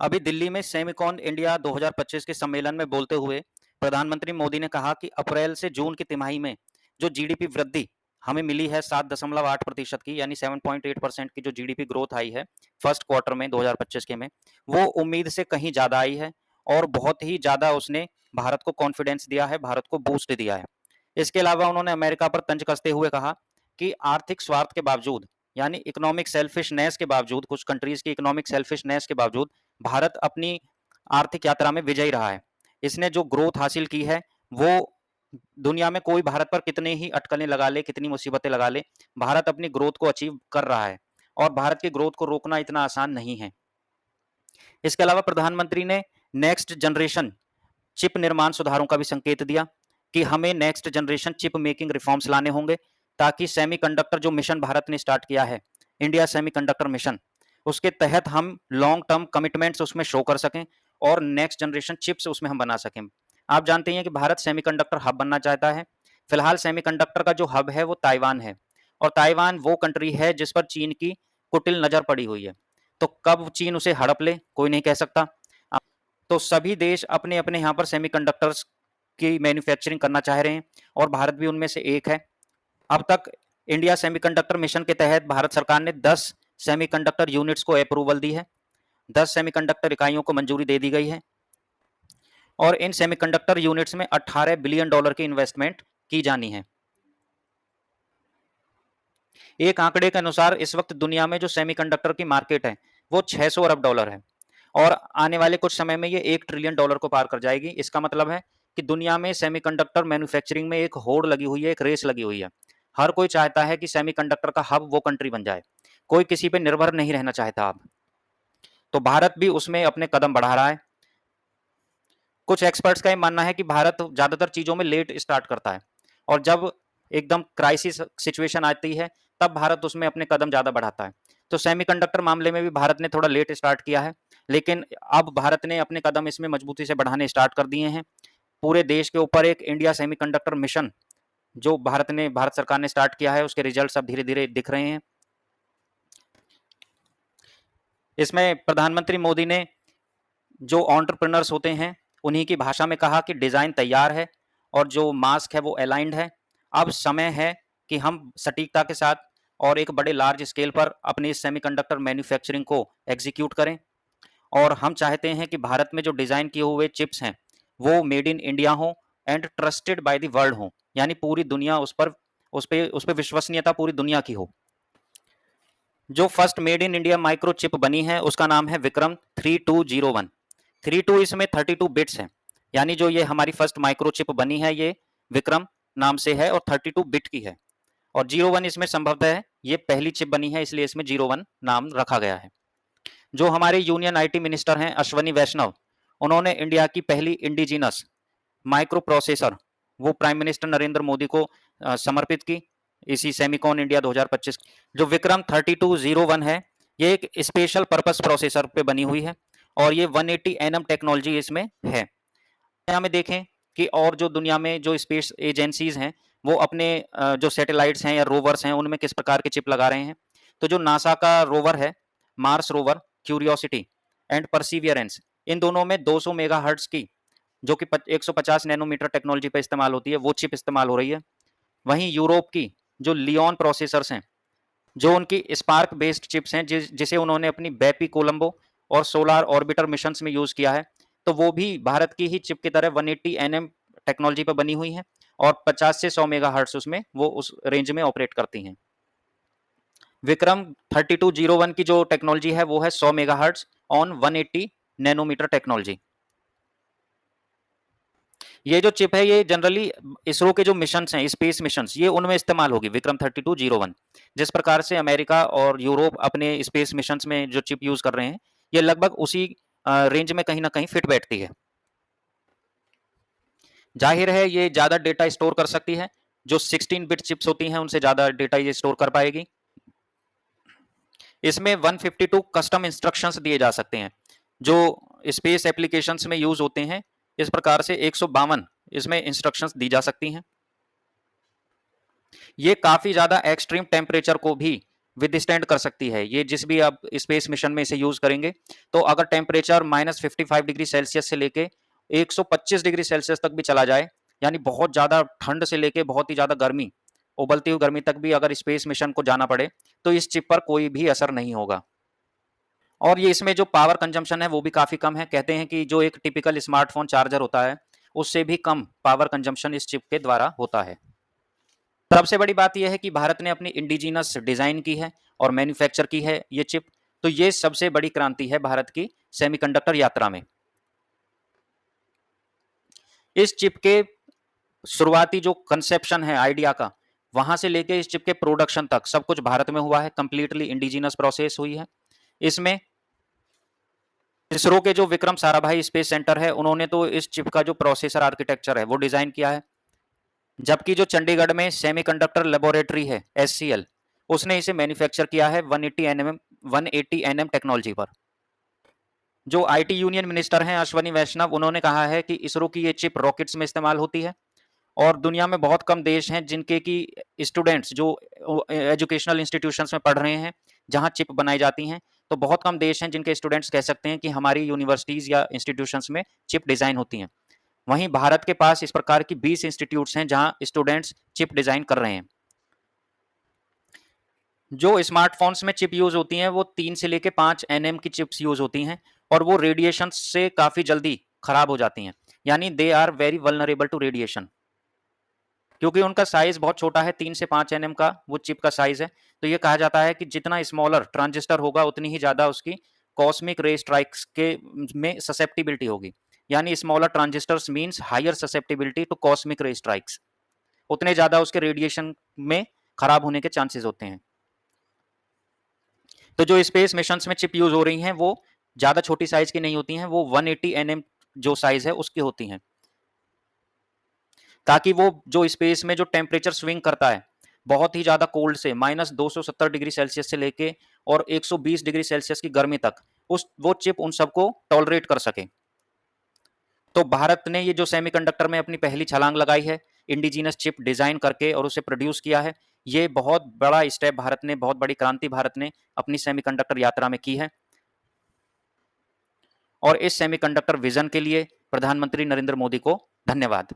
अभी दिल्ली में Semicon India 2025 के सम्मेलन में बोलते हुए प्रधानमंत्री मोदी ने कहा कि अप्रैल से जून की तिमाही में जो जीडीपी वृद्धि हमें मिली है 7.8% की, यानी 7.8% की जो जीडीपी ग्रोथ आई है फर्स्ट क्वार्टर में 2025 के में, वो उम्मीद से कहीं ज्यादा आई है और बहुत ही ज्यादा उसने भारत को कॉन्फिडेंस दिया है, भारत को बूस्ट दिया है। इसके अलावा उन्होंने अमेरिका पर तंज कसते हुए कहा कि आर्थिक स्वार्थ के बावजूद, यानी इकोनॉमिक सेल्फिशनेस के बावजूद, कुछ कंट्रीज की इकोनॉमिक सेल्फिशनेस के बावजूद भारत अपनी आर्थिक यात्रा में विजयी रहा है। इसने जो ग्रोथ हासिल की है वो दुनिया में कोई भारत पर कितने ही अटकलें लगा ले, कितनी मुसीबतें लगा ले, भारत अपनी ग्रोथ को अचीव कर रहा है और भारत की ग्रोथ को रोकना इतना आसान नहीं है। इसके अलावा प्रधानमंत्री ने नेक्स्ट जनरेशन चिप निर्माण सुधारों का भी संकेत दिया कि हमें next generation chip making reforms लाने होंगे ताकि सेमीकंडक्टर जो मिशन भारत ने स्टार्ट किया है, इंडिया सेमीकंडक्टर मिशन, उसके तहत हम लॉन्ग टर्म कमिटमेंट्स उसमें शो कर सकें और नेक्स्ट जनरेशन चिप्स उसमें हम बना सकें। आप जानते हैं कि भारत सेमीकंडक्टर हब बनना चाहता है। फिलहाल सेमीकंडक्टर का जो हब है वो ताइवान है और ताइवान वो कंट्री है जिस पर चीन की कुटिल नजर पड़ी हुई है। तो कब चीन उसे हड़प ले कोई नहीं कह सकता। तो सभी देश अपने अपने यहाँ पर सेमीकंडक्टर्स की मैन्युफैक्चरिंग करना चाह रहे हैं और भारत भी उनमें से एक है। अब तक इंडिया सेमीकंडक्टर मिशन के तहत भारत सरकार ने 10 सेमीकंडक्टर यूनिट्स को अप्रूवल दी है, 10 सेमीकंडक्टर इकाइयों को मंजूरी दे दी गई है और इन सेमीकंडक्टर यूनिट्स में $18 बिलियन की इन्वेस्टमेंट की जानी है। एक आंकड़े के अनुसार इस वक्त दुनिया में जो सेमीकंडक्टर की मार्केट है वो $600 अरब है और आने वाले कुछ समय में ये $1 ट्रिलियन को पार कर जाएगी। इसका मतलब है कि दुनिया में सेमीकंडक्टर मैन्युफैक्चरिंग में एक होड़ लगी हुई है, एक रेस लगी हुई है। हर कोई चाहता है कि सेमीकंडक्टर का हब वो कंट्री बन जाए, कोई किसी पे निर्भर नहीं रहना चाहता अब। तो भारत भी उसमें अपने कदम बढ़ा रहा है। कुछ एक्सपर्ट्स का ये मानना है कि भारत ज्यादातर चीजों में लेट स्टार्ट करता है और जब एकदम क्राइसिस सिचुएशन आती है तब भारत उसमें अपने कदम ज्यादा बढ़ाता है। तो सेमीकंडक्टर मामले में भी भारत ने थोड़ा लेट स्टार्ट किया है, लेकिन अब भारत ने अपने कदम इसमें मजबूती से बढ़ाने स्टार्ट कर दिए हैं। पूरे देश के ऊपर एक इंडिया सेमीकंडक्टर मिशन जो भारत सरकार ने स्टार्ट किया है, उसके रिजल्ट्स अब धीरे धीरे दिख रहे हैं। इसमें प्रधानमंत्री मोदी ने जो एंटरप्रेन्योर्स होते हैं उन्हीं की भाषा में कहा कि डिजाइन तैयार है और जो मास्क है वो अलाइंड है। अब समय है कि हम सटीकता के साथ और एक बड़े लार्ज स्केल पर अपनी सेमीकंडक्टर मैन्युफैक्चरिंग को एग्जीक्यूट करें और हम चाहते हैं कि भारत में जो डिजाइन किए हुए चिप्स हैं वो मेड इन इंडिया हो and trusted by the world हो, यानी पूरी दुनिया उस पर विश्वसनीयता पूरी दुनिया की हो। जो first made in India micro chip बनी है उसका नाम है विक्रम 3201। 32 इसमें 32 बिट्स हैं, यानी जो ये हमारी फर्स्ट माइक्रो चिप बनी है ये विक्रम नाम से है और 32 बिट की है और 01 इसमें संभवतः है ये पहली चिप बनी है इसलिए इसमें 01 नाम रखा गया है। जो हमारे यूनियन आईटी मिनिस्टर हैं अश्वनी वैष्णव, उन्होंने इंडिया की पहली इंडिजिनस माइक्रो प्रोसेसर वो प्राइम मिनिस्टर नरेंद्र मोदी को समर्पित की इसी सेमिकॉन इंडिया 2025। जो विक्रम 3201 है ये एक स्पेशल पर्पस प्रोसेसर पे बनी हुई है और ये 180 nm टेक्नोलॉजी इसमें है। यहाँ में देखें कि और जो दुनिया में जो स्पेस एजेंसीज हैं वो अपने जो सैटेलाइट्स हैं या रोवर्स हैं उनमें किस प्रकार के चिप लगा रहे हैं। तो जो नासा का रोवर है Mars rover Curiosity and Perseverance, इन दोनों में 200 मेगाहर्ट्ज की जो कि 150 नैनोमीटर टेक्नोलॉजी पर इस्तेमाल होती है वो चिप इस्तेमाल हो रही है। वहीं यूरोप की जो लियोन प्रोसेसर्स हैं जो उनकी स्पार्क बेस्ड चिप्स हैं जिसे उन्होंने अपनी बेपी कोलंबो और सोलार ऑर्बिटर मिशन में यूज किया है, तो वो भी भारत की ही चिप की तरह 180 nm टेक्नोलॉजी पर बनी हुई है और 50 से 100 मेगाहर्ट्ज उसमें वो उस रेंज में ऑपरेट करती हैं। विक्रम 3201 की जो टेक्नोलॉजी है वो है 100 मेगाहर्ट्ज ऑन 180 नैनोमीटर टेक्नोलॉजी। ये जो चिप है ये जनरली इसरो के जो मिशन हैं स्पेस मिशन ये उनमें इस्तेमाल होगी विक्रम 3201। जिस प्रकार से अमेरिका और यूरोप अपने स्पेस मिशन में जो चिप यूज कर रहे हैं ये लगभग उसी रेंज में कहीं ना कहीं फिट बैठती है। जाहिर है ये ज्यादा डेटा स्टोर कर सकती है, जो 16 बिट चिप्स होती हैं उनसे ज्यादा डेटा ये स्टोर कर पाएगी। इसमें 152 कस्टम इंस्ट्रक्शंस दिए जा सकते हैं जो स्पेस एप्लीकेशंस में यूज होते हैं। इस प्रकार से 152 इसमें इंस्ट्रक्शंस दी जा सकती हैं। ये काफी ज्यादा एक्सट्रीम टेम्परेचर को भी विदस्टैंड कर सकती है। ये जिस भी आप स्पेस मिशन में इसे यूज करेंगे, तो अगर टेम्परेचर -55 डिग्री सेल्सियस से लेके 125 डिग्री सेल्सियस तक भी चला जाए, यानी बहुत ज्यादा ठंड से लेके बहुत ही ज्यादा गर्मी, उबलती हुई गर्मी तक भी अगर स्पेस मिशन को जाना पड़े, तो इस चिप पर कोई भी असर नहीं होगा। और ये इसमें जो पावर कंजम्पशन है वो भी काफी कम है। कहते हैं कि जो एक टिपिकल स्मार्टफोन चार्जर होता है, उससे भी कम पावर कंजम्पशन इस चिप के द्वारा होता है। सबसे बड़ी बात यह है कि भारत ने अपनी इंडिजिनस डिजाइन की है और मैन्युफैक्चर की है ये चिप, तो ये सबसे बड़ी क्रांति है भारत की सेमीकंडक्टर यात्रा में। इस चिप के शुरुआती जो कंसेप्शन है आइडिया का, वहां से लेके इस चिप के प्रोडक्शन तक सब कुछ भारत में हुआ है। कंप्लीटली इंडिजिनस प्रोसेस हुई है। इसमें इसरो के जो विक्रम साराभाई स्पेस सेंटर है, उन्होंने तो इस चिप का जो प्रोसेसर आर्किटेक्चर है वो डिजाइन किया है, जबकि जो चंडीगढ़ में सेमीकंडक्टर लेबोरेटरी है SCL, उसने इसे मैन्युफैक्चर किया है 180 nm टेक्नोलॉजी पर। जो IT यूनियन मिनिस्टर हैं अश्वनी वैष्णव, उन्होंने कहा है कि इसरो की ये चिप रॉकेट्स में इस्तेमाल होती है और दुनिया में बहुत कम देश हैं जिनके की स्टूडेंट्स जो एजुकेशनल इंस्टीट्यूशंस में पढ़ रहे हैं, जहां चिप बनाई जाती हैं, तो बहुत कम देश हैं जिनके स्टूडेंट्स कह सकते हैं कि हमारी यूनिवर्सिटीज या इंस्टीट्यूशंस में चिप डिजाइन होती हैं। वहीं भारत के पास इस प्रकार की 20 इंस्टीट्यूट्स हैं जहां स्टूडेंट्स चिप डिजाइन कर रहे हैं। जो स्मार्टफोन्स में चिप यूज होती हैं वो 3 से लेके 5 nm की चिप्स यूज होती हैं और वो रेडिएशन से काफी जल्दी खराब हो जाती हैं, यानी they are very vulnerable to radiation. क्योंकि उनका साइज बहुत छोटा है, 3 से 5 nm का वो चिप का साइज है, तो ये कहा जाता है कि जितना स्मॉलर ट्रांजिस्टर होगा उतनी ही ज्यादा उसकी कॉस्मिक रे स्ट्राइक्स के में ससेप्टिबिलिटी होगी। यानी smaller transistors means higher susceptibility to cosmic ray strikes, उतने ज्यादा उसके रेडिएशन में खराब होने के चांसेस होते हैं। तो जो स्पेस मिशंस में चिप यूज हो रही हैं वो ज्यादा छोटी साइज की नहीं होती हैं, वो 180 nm जो साइज है उसकी होती हैं, ताकि वो जो स्पेस में जो टेम्परेचर स्विंग करता है बहुत ही ज्यादा कोल्ड से -270 डिग्री सेल्सियस से लेके और 120 डिग्री सेल्सियस की गर्मी तक उस वो चिप उन सबको टॉलरेट कर सके। तो भारत ने ये जो सेमीकंडक्टर में अपनी पहली छलांग लगाई है, इंडिजिनस चिप डिजाइन करके और उसे प्रोड्यूस किया है, ये बहुत बड़ा स्टेप भारत ने, बहुत बड़ी क्रांति भारत ने अपनी सेमीकंडक्टर यात्रा में की है। और इस सेमीकंडक्टर विजन के लिए प्रधानमंत्री नरेंद्र मोदी को धन्यवाद।